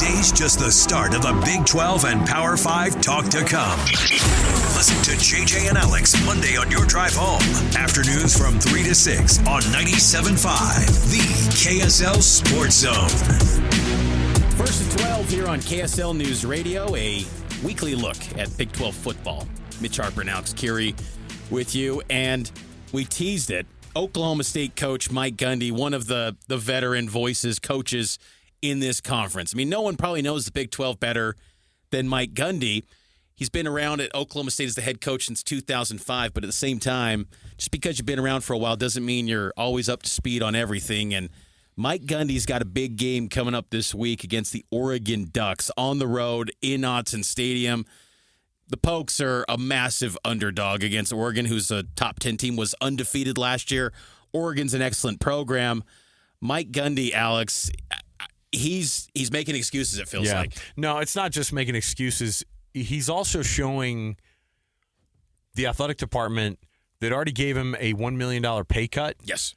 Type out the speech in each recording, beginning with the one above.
Today's just the start of the Big 12 and Power 5 talk to come. Listen to JJ and Alex Monday on your drive home. Afternoons from 3 to 6 on 97.5, the KSL Sports Zone. First and 12 here on KSL News Radio, a weekly look at Big 12 football. Mitch, Harper, and Alex Kirry with you, and we teased it. Oklahoma State coach Mike Gundy, one of the veteran voices, coaches in this conference. I mean, no one probably knows the Big 12 better than Mike Gundy. He's been around at Oklahoma State as the head coach since 2005, but at the same time, just because you've been around for a while doesn't mean you're always up to speed on everything. And Mike Gundy's got a big game coming up this week against the Oregon Ducks on the road in Autzen Stadium. The Pokes are a massive underdog against Oregon, who's a top 10 team, was undefeated last year. Oregon's an excellent program. Mike Gundy, Alex, he's making excuses, it feels like. No, it's not just making excuses. He's also showing the athletic department that already gave him a $1 million pay cut. Yes.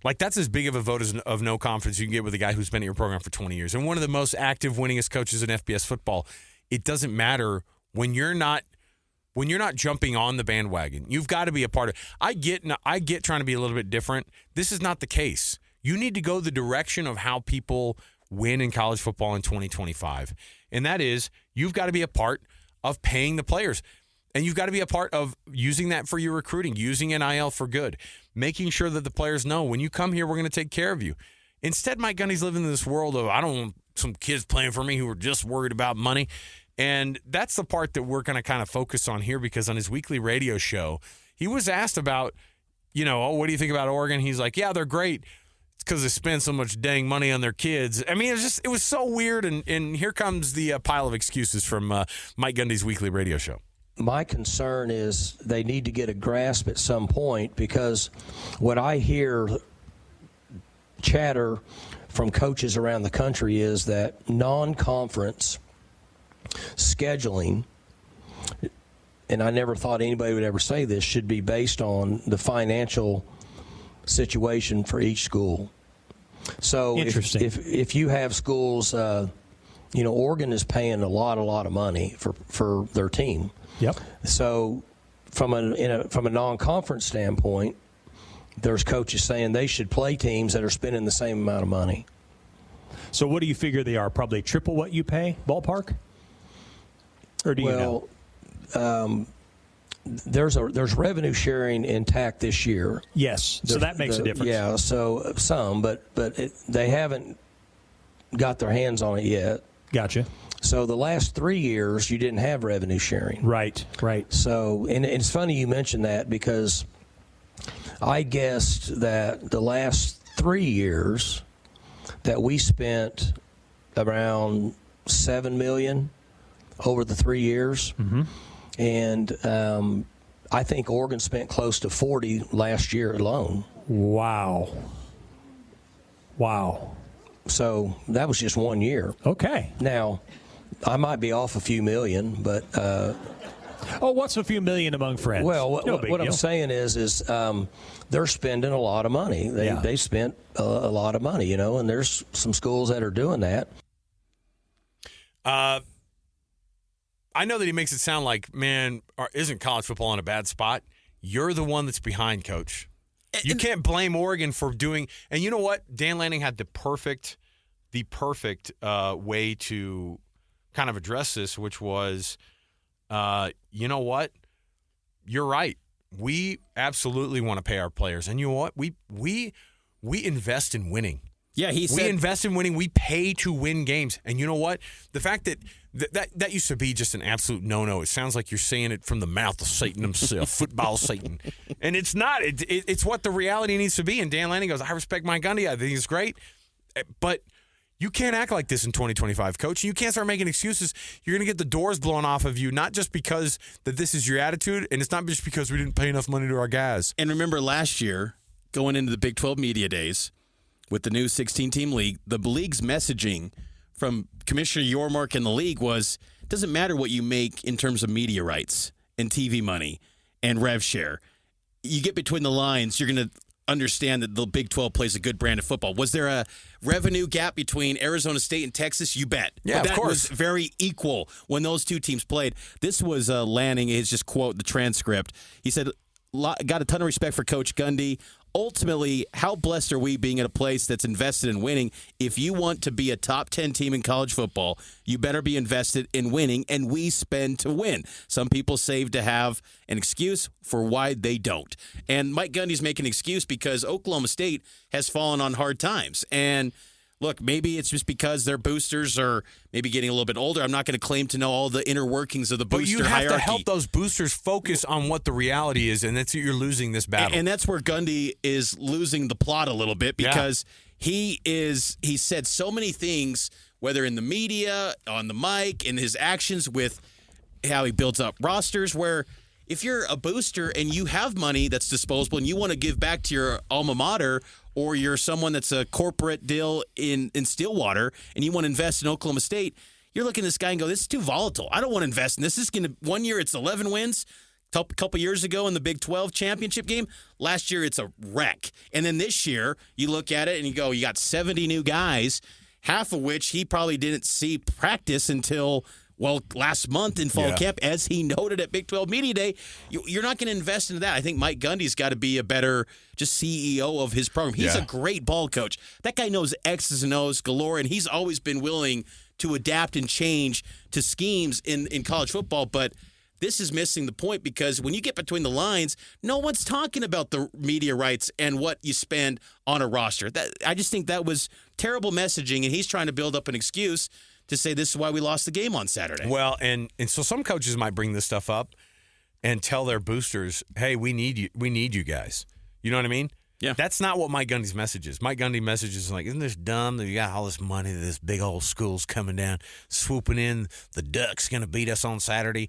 Like, that's as big of a vote of no confidence you can get with a guy who's been at your program for 20 years. And one of the most active, winningest coaches in FBS football. It doesn't matter when you're not jumping on the bandwagon. You've got to be a part of it. I get trying to be a little bit different. This is not the case. You need to go the direction of how people win in college football in 2025. And that is, you've got to be a part of paying the players. And you've got to be a part of using that for your recruiting, using NIL for good, making sure that the players know when you come here, we're going to take care of you. Instead, Mike Gundy's living in this world of, I don't want some kids playing for me who are just worried about money. And that's the part that we're going to kind of focus on here, because on his weekly radio show, he was asked about, what do you think about Oregon? He's like, yeah, they're great. It's because they spend so much dang money on their kids. I mean, it was so weird. And here comes the pile of excuses from Mike Gundy's weekly radio show. My concern is they need to get a grasp at some point, because what I hear chatter from coaches around the country is that non-conference scheduling, and I never thought anybody would ever say this, should be based on the financial situation for each school. So if you have schools, Oregon is paying a lot of money for their team. Yep. So from a non-conference standpoint, there's coaches saying they should play teams that are spending the same amount of money. So what do you figure they are? Probably triple what you pay, ballpark? Or do you know? There's revenue sharing intact this year. Yes, so that makes a difference. Yeah, so some, but they haven't got their hands on it yet. Gotcha. So the last 3 years, you didn't have revenue sharing. Right. So, and it's funny you mentioned that, because I guessed that the last 3 years that we spent around $7 million over the 3 years. Mm-hmm. And I think Oregon spent close to 40 last year alone. Wow. So that was just 1 year. Okay. Now, I might be off a few million, but what's a few million among friends? Well, what I'm saying is they're spending a lot of money. They spent a lot of money, and there's some schools that are doing that. I know that he makes it sound like, man, isn't college football in a bad spot? You're the one that's behind, Coach. You can't blame Oregon for doing – and you know what? Dan Lanning had the perfect way to kind of address this, which was, you know what? You're right. We absolutely want to pay our players. And you know what? We invest in winning. Yeah, we invest in winning. We pay to win games. And you know what? The fact that used to be just an absolute no-no. It sounds like you're saying it from the mouth of Satan himself, football Satan. And it's not. It's what the reality needs to be. And Dan Lanning goes, I respect Mike Gundy. I think he's great. But you can't act like this in 2025, Coach. You can't start making excuses. You're going to get the doors blown off of you, not just because that this is your attitude, and it's not just because we didn't pay enough money to our guys. And remember last year, going into the Big 12 Media Days, with the new 16-team league, the league's messaging from Commissioner Yormark and the league was, it doesn't matter what you make in terms of media rights and TV money and rev share. You get between the lines, you're going to understand that the Big 12 plays a good brand of football. Was there a revenue gap between Arizona State and Texas? You bet. Yeah, but that of course. was very equal when those two teams played. This was Lanning, his just quote, the transcript. He said, got a ton of respect for Coach Gundy. Ultimately, how blessed are we being at a place that's invested in winning? If you want to be a top 10 team in college football, you better be invested in winning, and we spend to win. Some people save to have an excuse for why they don't. And Mike Gundy's making an excuse because Oklahoma State has fallen on hard times. And look, maybe it's just because their boosters are maybe getting a little bit older. I'm not going to claim to know all the inner workings of the booster hierarchy. But you have to help those boosters focus on what the reality is, and that's you're losing this battle. And that's where Gundy is losing the plot a little bit because he said so many things, whether in the media, on the mic, in his actions with how he builds up rosters, where if you're a booster and you have money that's disposable and you want to give back to your alma mater, or you're someone that's a corporate deal in Stillwater and you want to invest in Oklahoma State, you're looking at this guy and go, this is too volatile. I don't want to invest in this. This is going to, one year it's 11 wins. A couple years ago in the Big 12 championship game, last year it's a wreck. And then this year you look at it and you go, you got 70 new guys, half of which he probably didn't see practice until last month in fall camp, as he noted at Big 12 Media Day. You're not going to invest into that. I think Mike Gundy's got to be a better just CEO of his program. He's a great ball coach. That guy knows X's and O's galore, and he's always been willing to adapt and change to schemes in college football. But this is missing the point because when you get between the lines, no one's talking about the media rights and what you spend on a roster. I just think that was terrible messaging, and he's trying to build up an excuse to say this is why we lost the game on Saturday. Well, and so some coaches might bring this stuff up and tell their boosters, hey, we need you guys. You know what I mean? Yeah. That's not what Mike Gundy's message is. Mike Gundy's message is like, isn't this dumb that you got all this money that this big old school's coming down, swooping in, the Ducks going to beat us on Saturday.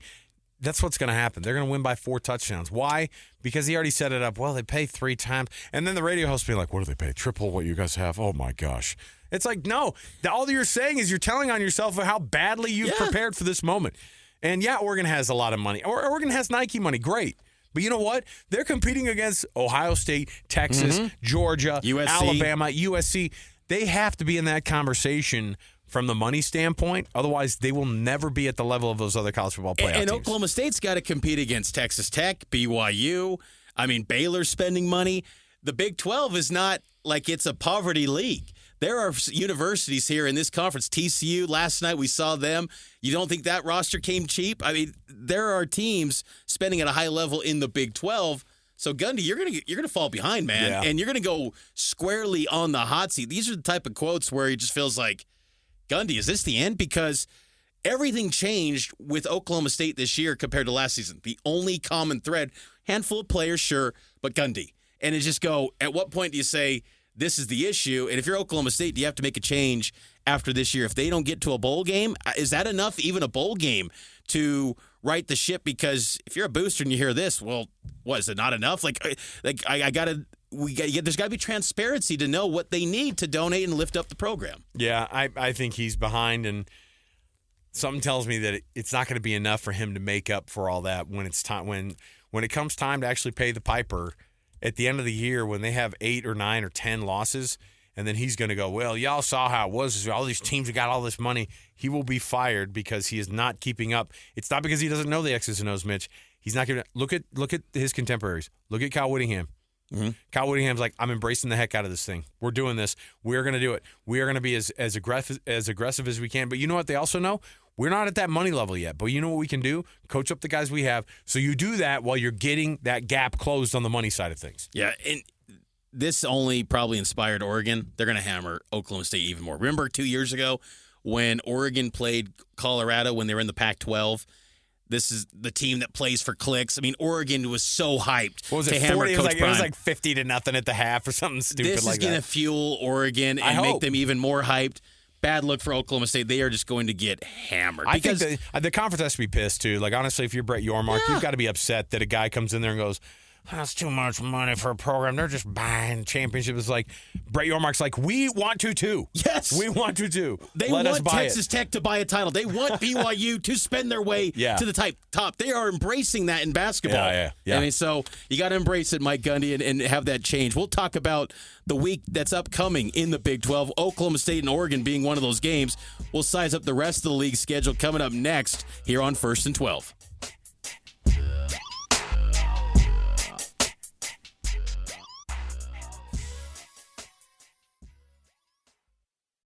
That's what's going to happen. They're going to win by 4 touchdowns. Why? Because he already set it up. Well, they pay 3 times. And then the radio host will be like, what do they pay? Triple what you guys have? Oh, my gosh. It's like, no. All you're saying is you're telling on yourself how badly you've prepared for this moment. And, Oregon has a lot of money. Oregon has Nike money. Great. But you know what? They're competing against Ohio State, Texas, Georgia, USC. Alabama, USC. They have to be in that conversation from the money standpoint. Otherwise, they will never be at the level of those other college football playoff and teams. Oklahoma State's got to compete against Texas Tech, BYU. I mean, Baylor's spending money. The Big 12 is not like it's a poverty league. There are universities here in this conference. TCU, last night we saw them. You don't think that roster came cheap? I mean, there are teams spending at a high level in the Big 12. So Gundy, you're gonna fall behind, man, and you're gonna go squarely on the hot seat. These are the type of quotes where he just feels like, Gundy, is this the end? Because everything changed with Oklahoma State this year compared to last season. The only common thread, handful of players, sure, but Gundy. And it just go, at what point do you say, this is the issue? And if you're Oklahoma State, do you have to make a change after this year? If they don't get to a bowl game, is that enough, even a bowl game, to right the ship? Because if you're a booster and you hear this, well, what, is it not enough? There's got to be transparency to know what they need to donate and lift up the program. Yeah, I think he's behind, and something tells me that it's not going to be enough for him to make up for all that when it's time. When it comes time to actually pay the piper at the end of the year, when they have 8 or 9 or 10 losses, and then he's going to go, well, y'all saw how it was. All these teams have got all this money. He will be fired because he is not keeping up. It's not because he doesn't know the X's and O's, Mitch. He's not going to look at his contemporaries. Look at Kyle Whittingham. Mm-hmm. Kyle Whittingham's like, I'm embracing the heck out of this thing. We're doing this. We're going to do it. We are going to be as aggressive as we can. But you know what they also know? We're not at that money level yet. But you know what we can do? Coach up the guys we have. So you do that while you're getting that gap closed on the money side of things. Yeah, and this only probably inspired Oregon. They're going to hammer Oklahoma State even more. Remember 2 years ago when Oregon played Colorado when they were in the Pac-12? This is the team that plays for clicks. I mean, Oregon was so hyped to hammer Coach Prime. It was like 50-0 at the half or something stupid like that. This is going to fuel Oregon and make them even more hyped. Bad look for Oklahoma State. They are just going to get hammered. I think the conference has to be pissed, too. Like, honestly, if you're Brett Yormark, you've got to be upset that a guy comes in there and goes, that's too much money for a program. They're just buying championships. It's like Brett Yormark's like, we want to too. Yes. We want to too. They Let us want buy Texas Tech to buy a title. They want BYU to spend their way to the top. They are embracing that in basketball. Yeah. I mean, so you got to embrace it, Mike Gundy, and have that change. We'll talk about the week that's upcoming in the Big 12, Oklahoma State and Oregon being one of those games. We'll size up the rest of the league schedule coming up next here on 1st and 12.